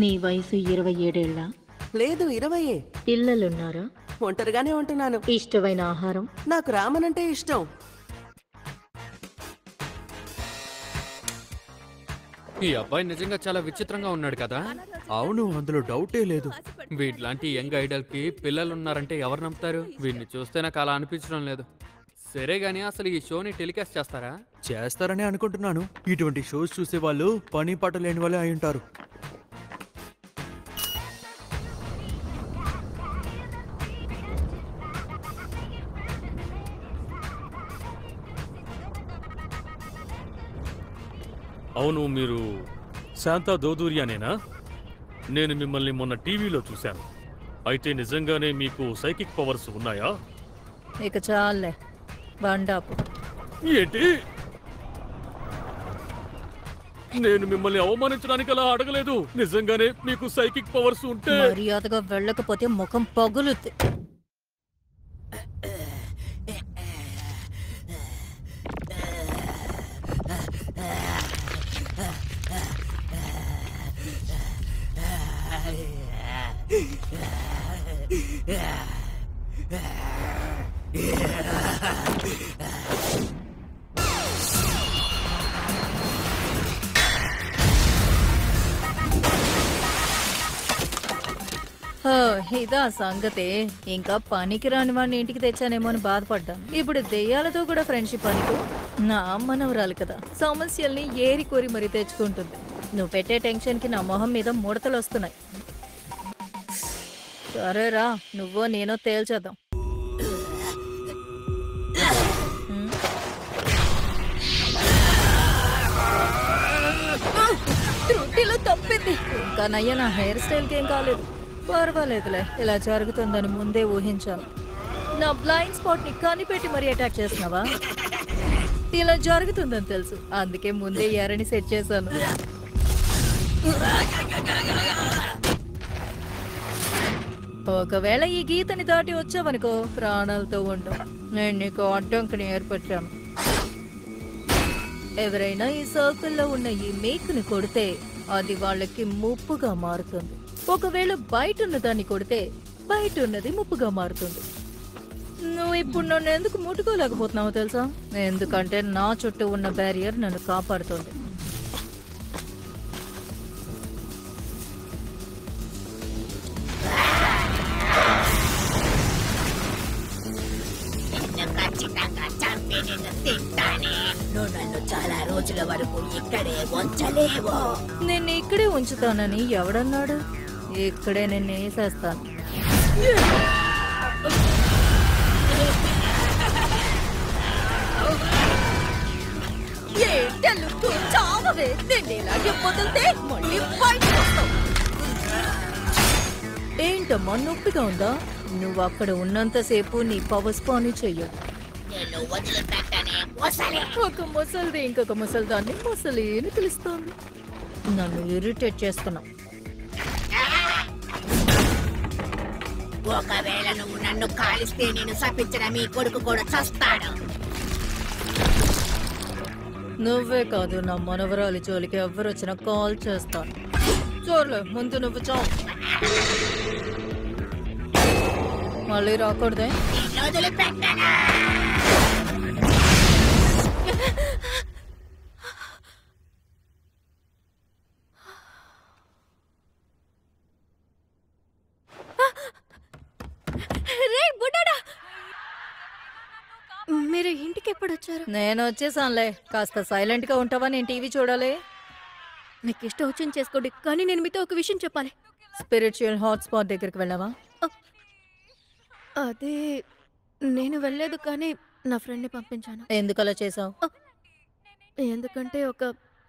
నీ వయసు 27 ఏళ్ళ? లేదు 20. పిల్లలున్నారా? ఒంటరిగానే ఉంటున్నాను. ఇష్టమైన ఆహారం? నాకు రామన్ అంటే ఇష్టం. ఈ అబ్బాయి నిజంగా చాలా విచిత్రంగా ఉన్నాడు కదా. అవును, అందులో డౌటే లేదు. వీటిలాంటి యంగ్ ఐడల్ కి పిల్లలు ఉన్నారంటే ఎవరు నమ్ముతారు? వీడిని చూస్తే నాకు అలా అనిపించడం లేదు. సరే గానీ అసలు ఈ షోని టెలికాస్ట్ చేస్తారా? చేస్తారని అనుకుంటున్నాను. ఇటువంటి షోస్ చూసే వాళ్ళు పని పాట లేని వాళ్ళే అయి ఉంటారు. అవును, మీరు శాంతా దోదూరియానేనా? నేను మిమ్మల్ని మొన్న టీవీలో చూశాను. అయితే నిజంగానే మీకు సైకిక్ పవర్స్ ఉన్నాయా? ఇక చాలే బండాపు. ఏంటి? నేను మిమ్మల్ని అవమానించడానికి అలా అడగలేదు. నిజంగానే మీకు సైకిక్ పవర్స్ ఉంటే మర్యాదగా వెళ్ళకపోతే ముఖం పగులుద్ది. ఇదా సంగతే. ఇంకా పనికి రాని వాడిని ఇంటికి తెచ్చానేమో అని బాధపడ్డాను. ఇప్పుడు దెయ్యాలతో కూడా ఫ్రెండ్షిప్ అనుకో. నా మనవరాలు కదా, సమస్యల్ని ఏరి కోరి మరీ తెచ్చుకుంటుంది. నువ్వు పెట్టే టెన్షన్ కి నా మొహం మీద ముడతలు వస్తున్నాయి. సరేరా, నువ్వో నేనో తేల్చేద్దాం. త్రుటిలో తప్పింది. ఇంకా నయ్య, నా హెయిర్ స్టైల్కి ఏం కాలేదు. పర్వాలేదులే, ఇలా జరుగుతుందని ముందే ఊహించాను. నా బ్లైండ్ స్పాట్ ని కనిపెట్టి మరీ అటాక్ చేస్తున్నావా? ఇలా జరుగుతుందని తెలుసు, అందుకే ముందే ఎరని సెట్ చేశాను. ఒకవేళ ఈ గీతని దాటి వచ్చావనుకో, ప్రాణాలతో ఉండు. నేను నీకు అడ్డంకిని ఏర్పరిచాను. ఎవరైనా ఈ సర్కిల్లో ఉన్న ఈ మేకుని కొడితే అది వాళ్ళకి ముప్పుగా మారుతుంది. ఒకవేళ బయట ఉన్న దాన్ని కొడితే బయట ఉన్నది ముప్పుగా మారుతుంది. నువ్వు ఇప్పుడు నన్ను ఎందుకు ముట్టుకోలేకపోతున్నావో తెలుసా? ఎందుకంటే నా చుట్టూ ఉన్న బ్యారియర్ నన్ను కాపాడుతుంది. చాలా రోజుల వరకు ఇక్కడే ఉంచలేవు. నిన్ను ఇక్కడే ఉంచుతానని ఎవడన్నాడు? ఇక్కడే నిన్ను వేసేస్తాను. ఏంటమ్మా, నొప్పిగా ఉందా? నువ్వు అక్కడ ఉన్నంతసేపు నీ పవర్స్ పని చెయ్యదు. ఒక ముసలిది ఇంకొక ముసలిదాన్ని ముసలి అని పిలుస్తోంది. నన్ను ఇరిటేట్ చేస్తున్నావు. ఒకవేళ నువ్వు నన్ను కాలిస్తే నేను శపించిన మీ కొడుకు కూడా చస్తాడు. నువ్వే కాదు, నా మనవరాలి జోలికి ఎవరు వచ్చినా కాల్ చేస్తాను. చూడలే, ముందు నువ్వు చావు. మళ్ళీ రాకూడదే. మీరు ఇంటికి ఎప్పుడు వచ్చారు? నేను వచ్చేసానులే. కాస్త సైలెంట్ గా ఉంటావా? నేను టీవీ చూడాలి. మీకు ఇష్టం వచ్చింది చేసుకోండి, కానీ నేను మీతో ఒక విషయం చెప్పాలి. స్పిరిచువల్ హాట్స్పాట్ దగ్గరికి వెళ్ళావా? అదే, నేను వెళ్ళలేదు, కానీ నా ఫ్రెండ్ని పంపించాను. ఎందుకు అలా చేసావు? ఎందుకంటే ఒక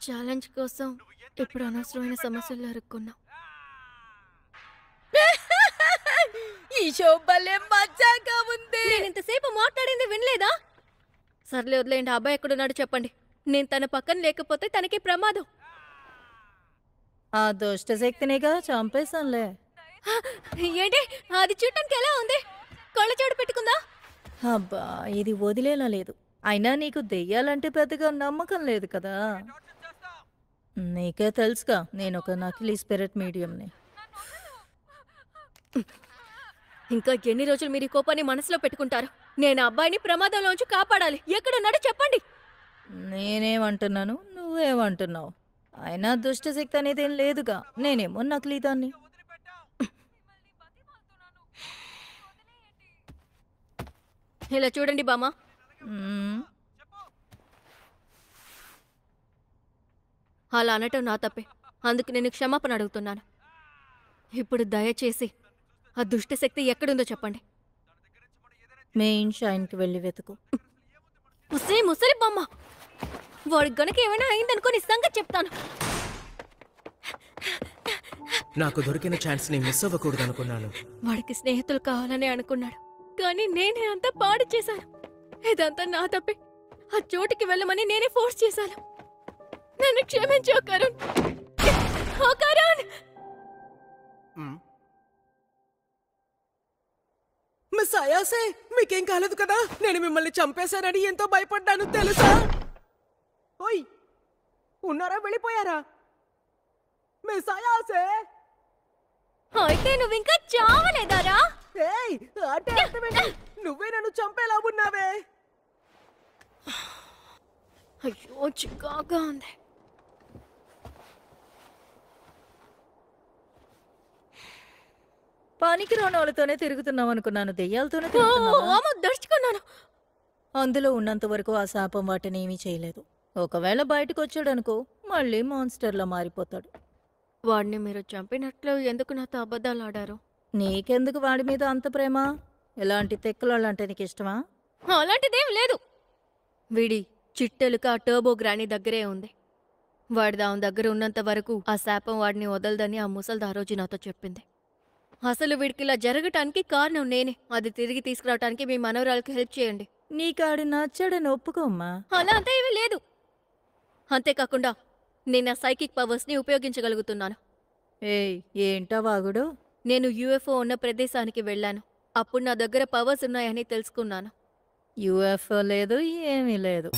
ఛాలెంజ్ కోసం ఇప్పుడు అనవసరమైన సమస్యలు ఎదుర్కొన్నాం. ఈ షో భలే మజాగా ఉంది. నేను ఇంతసేపు మాట్లాడింది వినలేదా? సర్లే వదిలేండి. అబ్బాయి ఎక్కడున్నాడు చెప్పండి. నేను తన పక్కన లేకపోతే తనకి ప్రమాదం. ఆ దుష్ట శక్తినిగా చంపేశానులే. ఏంటి అది చూడటానికి ఎలా ఉంది? కళ్ళజోడు పెట్టుకుందా? అబ్బా, ఇది వదిలేలా లేదు. అయినా నీకు దెయ్యాలంటే పెద్దగా నమ్మకం లేదు కదా. నీకే తెలుసుగా నేను ఒక నకిలీ స్పిరిట్ మీడియంని. ఇంకా ఎన్ని రోజులు మీరు ఈ కోపాన్ని మనసులో పెట్టుకుంటారు? నేను ఆ అబ్బాయిని ప్రమాదంలోంచి కాపాడాలి. ఎక్కడున్నాడో చెప్పండి. నేనేమంటున్నాను, నువ్వేమంటున్నావు? అయినా దుష్టశక్తి అనేది ఏం లేదుగా. నేనేమో నకిలీ దాన్ని. ఇలా చూడండి బామ్మ, మ్మ్. అలా అనటం నా తప్పే. అందుకు నేను క్షమాపణ అడుగుతున్నాను. ఇప్పుడు దయచేసి ఆ దుష్టశక్తి ఎక్కడుందో చెప్పండి. మెయిన్ షైన్కి వెళ్ళి వెతుకు. ముసలి బామ్మ, వాడికి గనక ఏమైనా అయిందనుకో నీ సంగతి చెప్తాను. నాకు దొరికిన ఛాన్స్ ని మిస్ అవ్వకూడదు అనుకున్నాను. వాడికి స్నేహితులు కావాలని అనుకున్నాడు, కానీ నేనే అంతా పాడు చేశాను. ఇదంతా నా తప్పే. ఆ చోటుకి వెళ్ళమని నేనే ఫోర్స్ చేశాను. నన్ను క్షమించు కరుణ్. ఓ కరుణ్! మిస్ అయాసే, మీకేం కాలేదు కదా? నేను మిమ్మల్ని చంపేశానని ఎంతో భయపడ్డాను తెలుసా? ఓయ్, ఉన్నారా వెళ్ళిపోయారా? మిస్ అయాసే, అయితే నువ్వు ఇంకా చావలేదారా? ఏయ్, అంటే అర్థమేంటి? నువ్వే నన్ను చంపేలా ఉన్నావే. అయ్యో చికాగా ఉంది. పనికి రానోళ్ళతోనే తిరుగుతున్నావు అనుకున్నాను. దెయ్యాలతోనే తిరుగుతున్నావా? దర్చుకున్నాను. అందులో ఉన్నంత వరకు ఆ శాపం వాటిని ఏమీ చేయలేదు. ఒకవేళ బయటకు వచ్చాడనుకో, మళ్ళీ మాన్స్టర్లా మారిపోతాడు. వాడిని మీరు చంపినట్లు ఎందుకు నాతో అబద్ధాలు ఆడారు? నీకెందుకు వాడి మీద అంత ప్రేమ? ఎలాంటి తెక్కలాళ్ళంటే నీకు ఇష్టమా? అలాంటిదేం లేదు. వీడి చిట్టెలుక ఆ టర్బో గ్రానీ దగ్గరే ఉంది. వాడి దాని దగ్గర ఉన్నంత వరకు ఆ శాపం వాడిని వదలదని ఆ ముసల్ది ఆ రోజు నాతో చెప్పింది. అసలు వీడికి ఇలా జరగటానికి కారణం నేనే. అది తిరిగి తీసుకురావటానికి మీ మనవరాలకి హెల్ప్ చేయండి. నీకాడు నచ్చాడని ఒప్పుకోమ్మా. అలా అంతా ఏమీ లేదు. అంతేకాకుండా నేను ఆ సైకిక్ పవర్స్ని ఉపయోగించగలుగుతున్నాను. ఏయ్, ఏంటా వాగుడు? నేను యూఎఫ్ఓ ఉన్న ప్రదేశానికి వెళ్ళాను. అప్పుడు నా దగ్గర పవర్స్ ఉన్నాయని తెలుసుకున్నాను. యూఎఫ్ఓ లేదు, ఏమీ లేదు.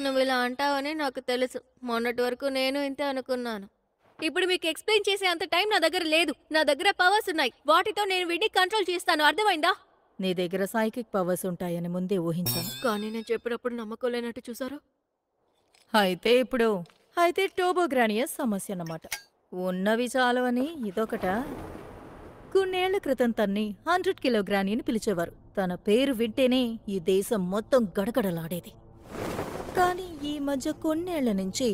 నువ్వు ఇలా అంటావని నాకు తెలుసు. మొన్నటి వరకు నేను ఇంతే అనుకున్నాను. ఇప్పుడు మీకు ఎక్స్ప్లెయిన్ చేసే అంత టైం నా దగ్గర లేదు. నా దగ్గర పవర్స్ ఉన్నాయి. వాటితో నేను వీడిని కంట్రోల్ చేస్తాను. అర్థమైందా? నీ దగ్గర సైకిక్ పవర్స్ ఉంటాయని ముందే ఊహించాను. కానీ నేను చెప్పినప్పుడు నమ్మకం లేనట్టు చూసారు. అయితే టోబోగ్రానియస్ సమస్య అన్నమాట. ఉన్నవి చాలవని ఇదొకటా? కొన్నేళ్ల క్రితం తన్ని 100 కిలోగ్రాని అని పిలిచేవారు. తన పేరు వింటేనే ఈ దేశం మొత్తం గడగడలాడేది. కానీ ఈ మధ్య కొన్నేళ్ల నుంచి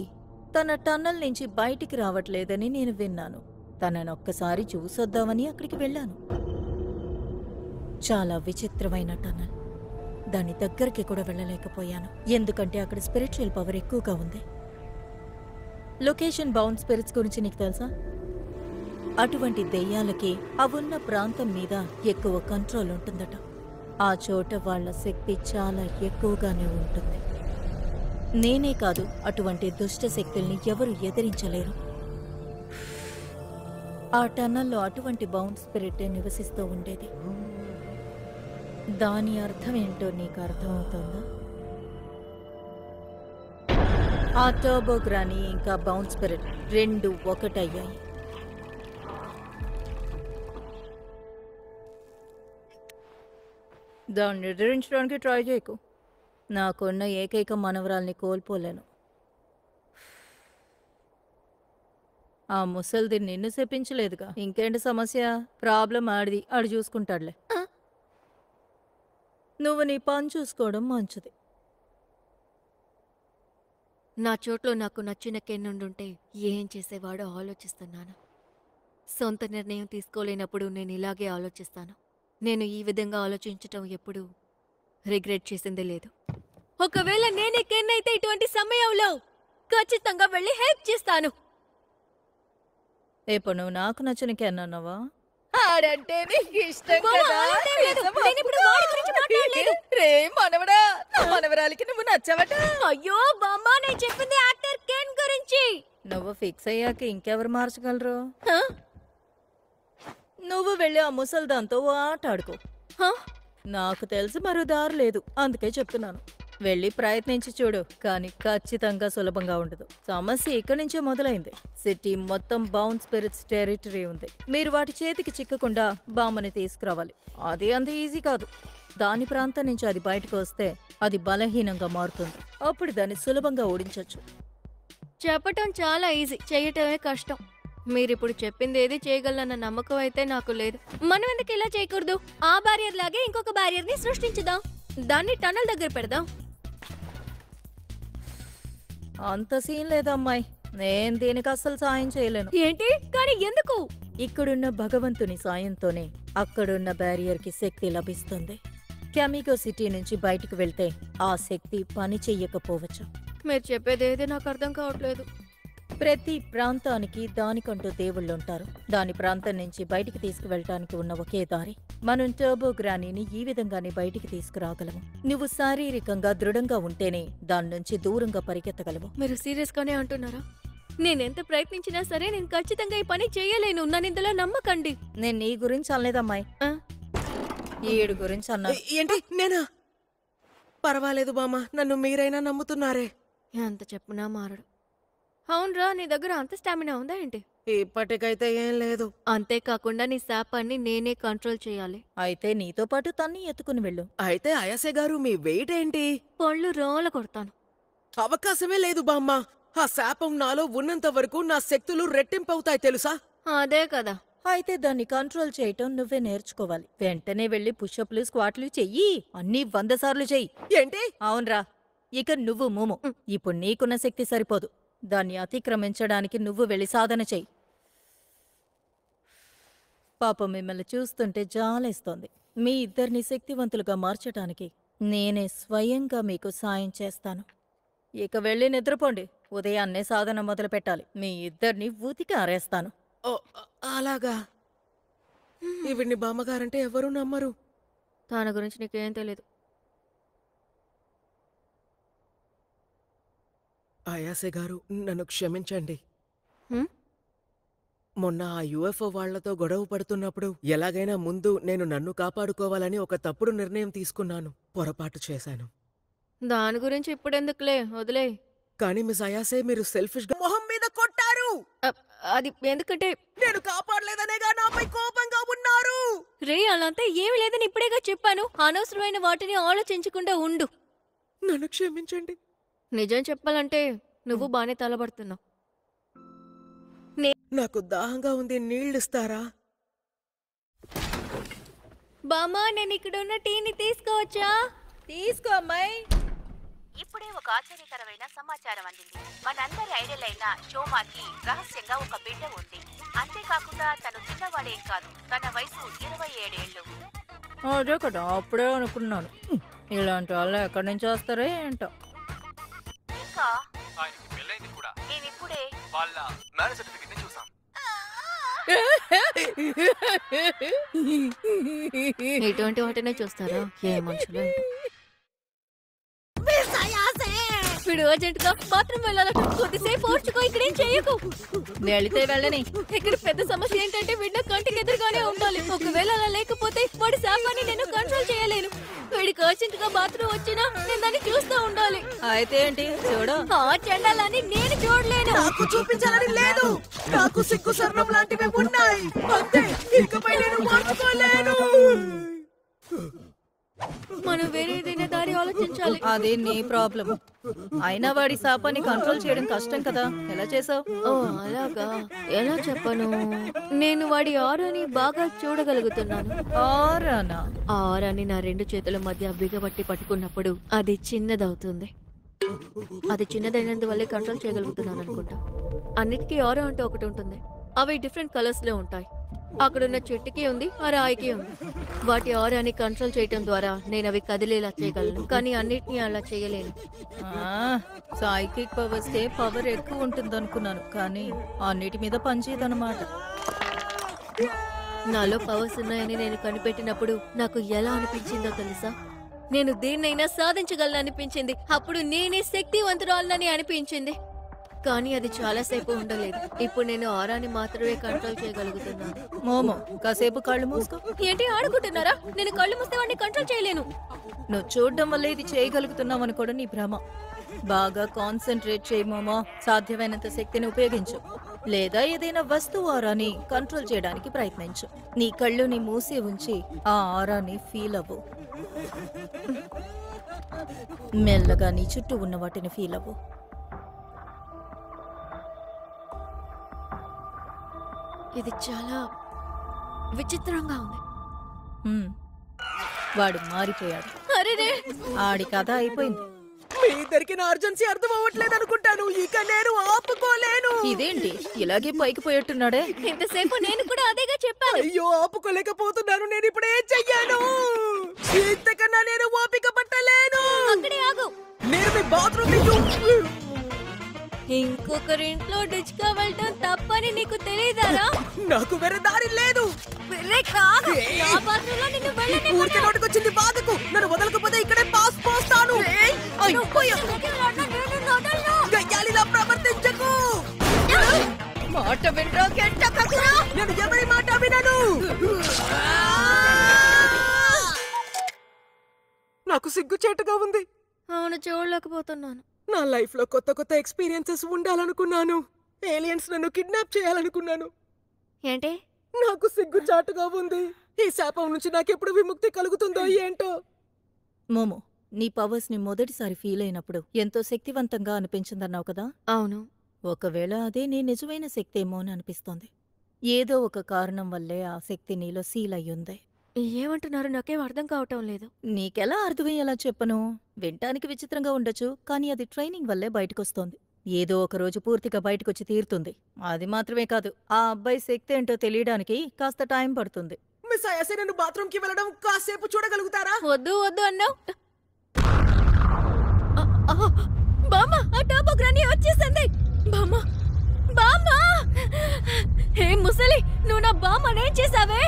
తన టన్నల్ నుంచి బయటికి రావట్లేదని నేను విన్నాను. తననొక్కసారి చూసొద్దామని అక్కడికి వెళ్ళాను. చాలా విచిత్రమైన టన్నల్. దాని దగ్గరికి కూడా వెళ్ళలేకపోయాను, ఎందుకంటే అక్కడ స్పిరిచువల్ పవర్ ఎక్కువగా ఉంది. లొకేషన్ బౌండ్ స్పిరిట్స్ గురించి నీకు తెలుసా? అటువంటి దెయ్యాలకి అవున్న ప్రాంతం మీద ఎక్కువ కంట్రోల్ ఉంటుందట. ఆ చోట వాళ్ళ శక్తి చాలా ఎక్కువగానే ఉంటుంది. నేనే కాదు, అటువంటి దుష్ట శక్తుల్ని ఎవరు ఎదిరించలేరు. ఆ టన్నల్లో అటువంటి బౌండ్ స్పిరిట్ నివసిస్తూ ఉండేది. దాని అర్థం ఏంటో నీకు అర్థమవుతుందా? ఆ టర్బోగ్రాని ఇంకా బౌండ్ స్పిరిట్ రెండు ఒకటయ్యాయి. దాన్ని ఎదిరించడానికి ట్రై చేయకు. నాకున్న ఏకైక మనవరాల్ని కోల్పోలేను. ఆ ముసల్ది నిన్ను చెప్పించలేదుగా. ఇంకేంటి సమస్య? ప్రాబ్లం ఆడిది, ఆడు చూసుకుంటాడులే. నువ్వు నీ పని చూసుకోవడం మంచిది. నా చోట్లో నాకు నచ్చిన కెన్నుండుంటే ఏం చేసేవాడో ఆలోచిస్తున్నాను. సొంత నిర్ణయం తీసుకోలేనప్పుడు నేను ఇలాగే ఆలోచిస్తాను. నేను ఈ విధంగా ఆలోచించటం ఎప్పుడూ రిగ్రెట్ చేసిందే లేదు. ఒకవేళ నేనే కెన్నైతే ఇటువంటి సమయంలో ఖచ్చితంగా వెళ్ళి హెల్ప్ చేస్తాను. ఇప్పుడు నువ్వు నాకు నచ్చిన కెన్నావా? ఆడంటే నీకు ఇష్టం బావ, కదా? అలాంటి లేదు. నేను ఇప్పుడు వాడి గురించి మాట్లాడలేదు. రే మనవడా, నా మనవరాలికి నువ్వు నచ్చవట. అయ్యో బామ్మ, నేను చెప్పింది యాక్టర్ కెన్ గురించి. నువ్వు ఫిక్స్ అయ్యాక ఇంకెవరు మార్చగలరు? హ? నువ్వు వెళ్ళి ఆ ముసల్దాంతో ఆట ఆడుకో. హ? నాకు తెలిసి మరో దారి లేదు, అందుకే చెప్తున్నాను. వెళ్ళి ప్రయత్నించి చూడు, కానీ ఖచ్చితంగా సులభంగా ఉండదు. సమస్య ఇక్కడి నుంచే మొదలైంది. సిటీ మొత్తం బౌండ్ స్పిరిట్స్ టెరిటరీ ఉంది. మీరు వాటి చేతికి చిక్కకుండా బామ్మని తీసుకురావాలి. అది అంత ఈజీ కాదు. దాని ప్రాంతం నుంచి అది బయటకు వస్తే అది బలహీనంగా మారుతుంది. అప్పుడు దాన్ని సులభంగా ఓడించొచ్చు. చెప్పటం చాలా ఈజీ, చేయటమే కష్టం. మీరిప్పుడు చెప్పింది ఏది చేయగలనన్న నమ్మకం అయితే నాకు లేదు. మనం ఎందుకు ఇలా చేయకూడదు? ఆ బ్యారియర్ లాగే ఇంకొక బ్యారియర్ ని సృష్టించుదాం. దాన్ని టనల్ దగ్గర పెడదాం. అంత సీన్ లేదమ్మాయి. నేను దీనికి అస్సలు సాయం చేయలేను. ఏంటి? కానీ ఎందుకు? ఇక్కడున్న భగవంతుని సాయంతోనే అక్కడున్న బ్యారియర్కి శక్తి లభిస్తుంది. క్యామిగో సిటీ నుంచి బయటికి వెళ్తే ఆ శక్తి పని చెయ్యకపోవచ్చు. మీరు చెప్పేది ఏది నాకు అర్థం కావట్లేదు. ప్రతి ప్రాంతానికి దానికంటూ దేవుళ్ళుంటారు. దాని ప్రాంతం నుంచి బయటికి తీసుకువెళ్ళటానికి ఉన్న ఒకే దారి. మనం టర్బో గ్రానీని ఈ విధంగానే బయటికి తీసుకురాగలము. నువ్వు శారీరకంగా దృఢంగా ఉంటేనే దాని నుంచి దూరంగా పరిగెత్తగలవు. మీరు సీరియస్ గానే అంటున్నారా? నేనెంత ప్రయత్నించినా సరే నేను ఖచ్చితంగా ఈ పని చేయలేను. నన్ను ఇందులో నమ్మకండి. నేను నీ గురించి అనలేదమ్మాయి, ఆ? ఈడు గురించి అన్నా. ఏంటి నేనా? పర్వాలేదు బామ్మ, నన్ను మీరైనా నమ్ముతున్నారే. ఎంత చెప్పినా మారడు. అవునరా, నీ దగ్గర అంత స్టామినా ఉందా ఏంటి? ఇప్పటికైతే ఏం లేదు. అంతేకాకుండా నీ శాపాన్ని నేనే కంట్రోల్ చేయాలి. అయితే నీతో పాటు తన్ని ఎత్తుకుని వెళ్ళు. అయితే అయాసే గారు మీ వెయిట్ ఏంటి? పళ్ళు రోల కొడతాను. అవకాశమే లేదు బామ్మ. ఆ శాపం నాలో ఉన్నంత వరకు నా శక్తులు రెట్టింపవుతాయి తెలుసా? అదే కదా. అయితే దాన్ని కంట్రోల్ చేయటం నువ్వే నేర్చుకోవాలి. వెంటనే వెళ్లి పుషప్లు స్క్వాట్లు చెయ్యి. అన్నీ 100 సార్లు చెయ్యి. ఏంటి? అవునరా, ఇక నువ్వు మూము. ఇప్పుడు నీకున్న శక్తి సరిపోదు. దాన్ని అతిక్రమించడానికి నువ్వు వెళ్ళి సాధన చెయ్యి. పాపం మిమ్మల్ని చూస్తుంటే జాలేస్తోంది. మీ ఇద్దరిని శక్తివంతులుగా మార్చటానికి నేనే స్వయంగా మీకు సాయం చేస్తాను. ఇక వెళ్ళి నిద్రపోండి. ఉదయాన్నే సాధన మొదలు పెట్టాలి. మీ ఇద్దరిని ఊతికి ఆరేస్తాను. ఓ, అలాగా. ఈవిడ్ని బామ్మగారంటే ఎవరూ నమ్మరు. తన గురించి నీకేం తెలియదు. అయాసే గారు నన్ను క్షమించండి. హ్మ్? మొన్న ఆ యుఎఫ్ఓ వాళ్లతో గొడవ పడుతున్నప్పుడు ఎలాగైనా ముందు నేను నన్ను కాపాడుకోవాలని ఒక తప్పుడు నిర్ణయం తీసుకున్నాను. పొరపాటు చేశాను. దాని గురించి ఇప్పుడెందుకులే, వదిలే. కానీ మిస్ అయాసే, మీరు సెల్ఫిష్ గా మొహం మీద కొట్టారు. అది ఎందుకంటే నేను కాపాడలేదనేగా నాపై కోపంగా ఉన్నారు. రే, అలాంతా ఏమి లేదని ఇప్పుడేగా చెప్పాను. అనవసరమైన వాటిని ఆలోచించకుండా ఉండు. నన్ను క్షమించండి. నిజం చెప్పాలంటే నువ్వు బానే తలబడుతున్నావు. నాకు దాహంగా ఉంది, నీళ్ళిస్తారా? బామ్మా, నేను ఇక్కడ ఉన్న టీని తీసుకోవచ్చా? తీసుకో అమ్మాయి. ఇప్పుడే ఒక ఆశ్చర్యకరమైన సమాచారం అందింది. మనందరి ఐడల్ అయిన షోమాకి రహస్యంగా ఒక బిడ్డ ఉంది. అంతేకాకుండా తను చిన్నవాడేం కాదు, తన వయసు 27 ఏళ్ళు. అదే కదా, అప్పుడే అనుకున్నాను. ఇలాంటి వాళ్ళు ఎక్కడి నుంచి వస్తారో ఏంటో. ఇంకా ఆయనకి పెళ్ళైంది కూడా. మేమిప్పుడే వాళ్ళ మ్యారేజ్ సర్టిఫికెట్ ని చూసాం. ఇటువంటి వాటినే చూస్తారా? ఏ మనుషులు ఏంటో. వీడు అర్జెంట్ గా బాత్రూమ్ వెళ్ళాలట. కొద్దిసేపు ఓర్చుకో, ఇక్కడేం చేయకు. వెళితే వెళ్ళని. ఇక్కడ పెద్ద సమస్య ఏంటంటే వీడి కంటికి ఎదురుగానే ఉండాలి. ఒకవేళ అలా లేకపోతే వాడి శాపాన్ని నేను కంట్రోల్ చేయలేను. వీడికి అర్జెంట్ గా బాత్రూమ్ వచ్చినా నేను దాన్ని చూస్తూ ఉండాలి. అయితే ఏంటి చూడు. ఆ చెండాలని నేను చూడలేను. నాకు చూపించాలని లేదు. నాకు సిగ్గు సర్వం లాంటివి ఉన్నాయి. అంతే, ఇకపై నేను మార్చుకోలేను. మనం వేరే ఏదైనా దారి ఆలోచించాలి. అది నీ ప్రాబ్లం. అయినా వాడి శాపాన్ని కంట్రోల్ చేయడం కష్టం కదా. ఎలా చేసావు? ఓ అలాగా, ఎలా చెప్పను? నేను వాడి ఆరాని బాగా చూడగలుగుతున్నాను. ఆరానా? ఆ ఆరాని నా 2 చేతుల మధ్య బిగబట్టి పట్టుకున్నప్పుడు అది చిన్నదవుతుంది. అది చిన్నదైనందువల్లే కంట్రోల్ చేయగలుగుతున్నాను అనుకుంటా. అన్నిటికీ ఆరా అంటూ ఒకటి ఉంటుంది. అవి డిఫరెంట్ కలర్స్ లో ఉంటాయి. అక్కడున్న చెట్టుకి ఉంది, ఆ రాయికి ఉంది. వాటి ఆరాని కంట్రోల్ చేయటం ద్వారా నేను అవి కదిలేలా చేయగలను, కానీ అన్నిటినీ అలా చేయలేను. సైకిక్ పవర్స్ కే పవర్ ఎక్కువ ఉంటుంది అనుకున్నాను, కానీ అన్నిటి మీద పనిచేయదన్నమాట. నాలో పవర్స్ ఉన్నాయని నేను కనిపెట్టినప్పుడు నాకు ఎలా అనిపించిందో తెలుసా? నేను దేన్నైనా సాధించగలను అనిపించింది. అప్పుడు నేనే శక్తివంతురాలని అనిపించింది. కానీ అది చాలాసేపు ఉండలేదు. ఇప్పుడు నేను ఆరాని మాత్రమే కంట్రోల్ చేయగలుగుతున్నాను. మోమో కాసేపు కళ్ళు మూసుకో. ఏంటి ఆడుకుంటున్నారా? నేను కళ్ళు మూస్తే వాడిని కంట్రోల్ చేయలేను. నువ్వు చూడడం వల్ల ఇది చేయగలుగుతున్నావు అని కూడా నీ భ్రమ. బాగా కాన్సన్ట్రేట్ చేయి మోమో. సాధ్యమైనంత శక్తిని ఉపయోగించు, లేదా ఏదైనా వస్తువు ఆరాని కంట్రోల్ చేయడానికి ప్రయత్నించు. నీ కళ్ళుని మూసి ఉంచి ఆ ఆరాని ఫీల్ అవ్వు. మెల్లగా నీ చుట్టూ ఉన్న వాటిని ఫీల్ అవ్వు. ఇది చాలా విచిత్రంగా ఉంది. వాడు మారిపోయాడు. అరేరే, ఆడి కథ అయిపోయింది. మీ ఇద్దరికి నా అర్జెన్సీ అర్థం అవ్వట్లేదు అనుకుంటాను. ఇక నేను ఆపుకోలేను. ఇదేంటి ఇలాగే పైకి పోయేట్టున్నాడే? ఇంతసేపు నేను కూడా అదేగా చెప్పాను. అయ్యో, ఆపుకోలేకపోతున్నాను. నేను ఇప్పుడు ఏం చెయ్యాను? ఇంతకన్నా నేను ఓపిక పట్టలేను. అక్కడే ఆగు. నేను మీ బాత్రూమ్ ఇంకొకరింట్లో డిచ్గా వెళ్ళటం తప్పని నీకు తెలియదారా? నాకు వేరే దారి లేదు. ఊరికే నోటికొచ్చింది బాధకు. నన్ను వదలకపోతే ఇక్కడే పాస్ పోస్తాను. గయ్యాలిలా ప్రవర్తించకు. మాట వినరా గెంటకకురా. నేను ఎవరి మాట వినను. నాకు సిగ్గుచేటుగా ఉంది. అవును, చూడలేకపోతున్నాను. నా లైఫ్ లో కొత్త కొత్త ఎక్స్పీరియన్సెస్ ఉండాలనుకున్నాను. ఏలియన్స్ నన్ను కిడ్నాప్ చేయాలనుకున్నాను. ఏంటి? నాకు సిగ్గుచాటుగా ఉంది. ఈ శాపం నుంచి నాకెప్పుడు విముక్తి కలుగుతుందో ఏంటో. మోమో, నీ పవర్స్ ని మొదటిసారి ఫీల్ అయినప్పుడు ఎంతో శక్తివంతంగా అనిపించిందన్నావు కదా? అవును. ఒకవేళ అదే నీ నిజమైన శక్తి ఏమో అని అనిపిస్తోంది. ఏదో ఒక కారణం వల్లే ఆ శక్తి నీలో సీల్ అయ్యుంది. ఏమంటున్నారు? నాకేం అర్థం కావటం లేదు. నీకెలా అర్థమయ్యేలా చెప్పను? వినటానికి విచిత్రంగా ఉండొచ్చు, కానీ అది ట్రైనింగ్ వల్లే బయటకొస్తోంది. ఏదో ఒక రోజు పూర్తిగా బయటకొచ్చి తీరుతుంది. అది మాత్రమే కాదు, ఆ అబ్బాయి శక్తి ఏంటో తెలియడానికి కాస్త టైం పడుతుంది. మిస్ అయ్యాసే, నన్ను బాత్రూమ్ కి వెళ్ళడం కాసేపు చూడగలుగుతారా? వద్దు వద్దు అన్నావు. బామ్మ, ఆ టర్బోగ్రాని వచ్చేసింది. బామ్మ, బామ్మ! హే ముసలి, నువ్వు నా బామ్మనేం చేసావే?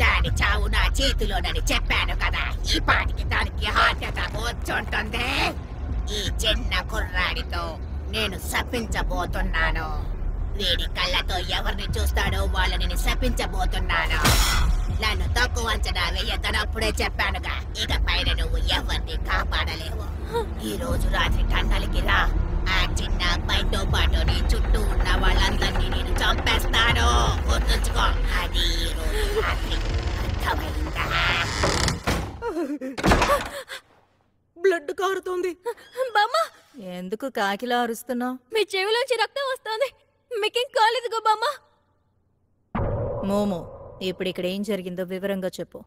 దాని చావు నా చేతిలోనని చెప్పాను కదా. ఈ పాటికి దానికి హార్ట్ అటాక్ వచ్చుంటుంది. ఈ చిన్న కుర్రాడితో నేను శపించబోతున్నాను. వీడి కళ్ళతో ఎవరిని చూస్తాడో వాళ్ళని శపించబోతున్నాను. నన్ను తక్కువ అంచనా వేయద్దనప్పుడే చెప్పానుగా. ఇక పైన నువ్వు ఎవరిని కాపాడలేవు. ఈ రోజు రాత్రి టన్నలికి రా. ఆ చిన్న అబ్బాయితో పాటు నీ చుట్టూ ఉన్న వాళ్ళందరినీ నేను చంపేస్తాను. గుర్తుంచుకో. అది ఈ రోజు రాత్రి. అర్థమైందా? బ్లడ్ కారుతోంది. బామ్మ, ఎందుకు కాకిలా అరుస్తున్నావు? మీ చెవిలోంచి రక్తం వస్తోంది. మీకేం కాలేదుగో బామ్మ? మోమో, ఇప్పుడు ఇక్కడ ఏం జరిగిందో వివరంగా చెప్పు.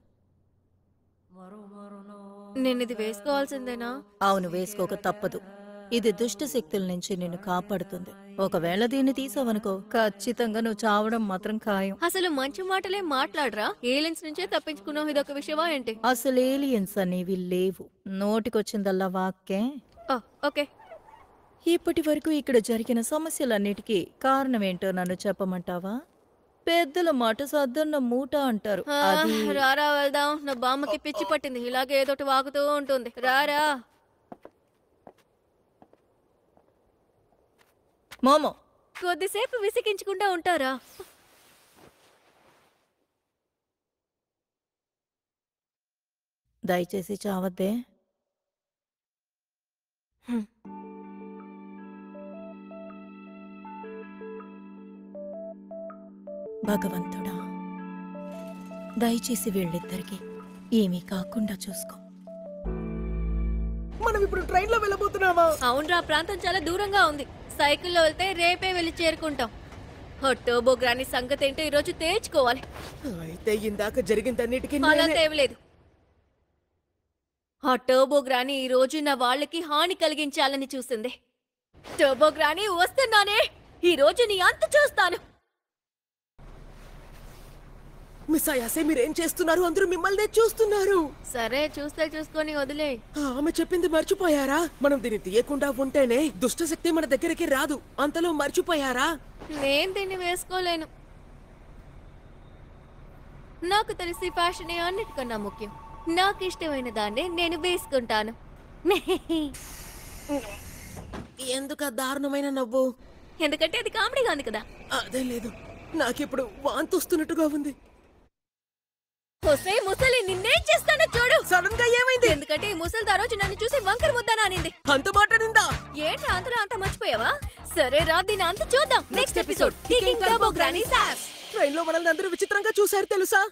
నేను ఇది వేసుకోవాల్సిందేనా? అవును, వేసుకోక తప్పదు. ఇది దుష్ట శక్తుల నుంచి నిన్ను కాపాడుతుంది. ఒకవేళ దీన్ని తీసావనుకో, ఖచ్చితంగా నువ్వు చావడం మాత్రం ఖాయం. అసలు మంచి మాటలే మాట్లాడరా? ఏలియన్స్ నుంచే తప్పించుకున్నావు, ఇదొక విషయమా ఏంటి? అసలు ఏలియన్స్ అనేవి లేవు. నోటికొచ్చిందల్లా వాక్కే. ఓకే. ఇప్పటి వరకు ఇక్కడ జరిగిన సమస్యలన్నిటికీ కారణమేంటో నన్ను చెప్పమంటావా? పెద్దల మాట సద్దన్న మూట అంటారు. అది రారా వెళ్దాం. నా బామ్మకి పిచ్చి పట్టింది, ఇలాగే ఏదోటి వాగుతూ ఉంటుంది. రారా. మోమో, కొద్దిసేపు విసిగించకుండా ఉంటారా? దయచేసి చావద్దే. భగవంతుడా, దయచేసి వీళ్ళిద్దరికి ఏమీ కాకుండా చూసుకో. మనం ఇప్పుడు ట్రైన్ లో వెళ్ళబోతున్నామా? అవునరా, ప్రాంతం చాలా దూరంగా ఉంది. సైకిల్లో వెళ్తే రేపే వెళ్ళి చేరుకుంటాం. టర్బోగ్రాని సంగతి ఏంటో ఈరోజు తేల్చుకోవాలి. అయితే ఇందాక జరిగిందన్నిటికీ అలా తేవలేదు. ఆ టర్బోగ్రాని ఈ రోజు నా వాళ్ళకి హాని కలిగించాలని చూసింది. టర్బోగ్రాని వస్తున్నానే, ఈ రోజు నీ అంత చూస్తాను. మిస్ అయ్యాసే, మీరేం చేస్తున్నారు? అందరూ మిమ్మల్నే చూస్తున్నారు. సరే, చూస్తే చూసుకొని వదిలే. ఆమె చెప్పింది మర్చిపోయారా? మనం దీన్ని తీయకుండా ఉంటేనే దుష్టశక్తి మన దగ్గరికి రాదు. అంతలో మర్చిపోయారా? నేను దీన్ని వేసుకోలేను. నాకు తెలిసి ఫ్యాషన్ అన్నిటికన్నా ముఖ్యం. నాకు ఇష్టమైన దాన్ని నేను వేసుకుంటాను. ఎందుకు దారుణమైన నవ్వు? ఎందుకంటే అది కామెడీగా ఉంది కదా. అదే లేదు, నాకిప్పుడు వాంతొస్తున్నట్టుగా ఉంది. ఒసే ముసలి, నిన్నేం చేస్తానో చూడు. సడన్ గా ఏమైంది? ఎందుకంటే ఈ ముసలిది ఆ రోజు నన్ను చూసి వంకర ముద్దానా అనింది. అంత మాట నిందా? ఏంటి అంతలో అంత మర్చిపోయావా? సరే రా, దీని అంత చూద్దాం next episode. Kicking turbo granny sauce. Train లో మనల్ని అందరూ విచిత్రంగా చూశారు తెలుసా?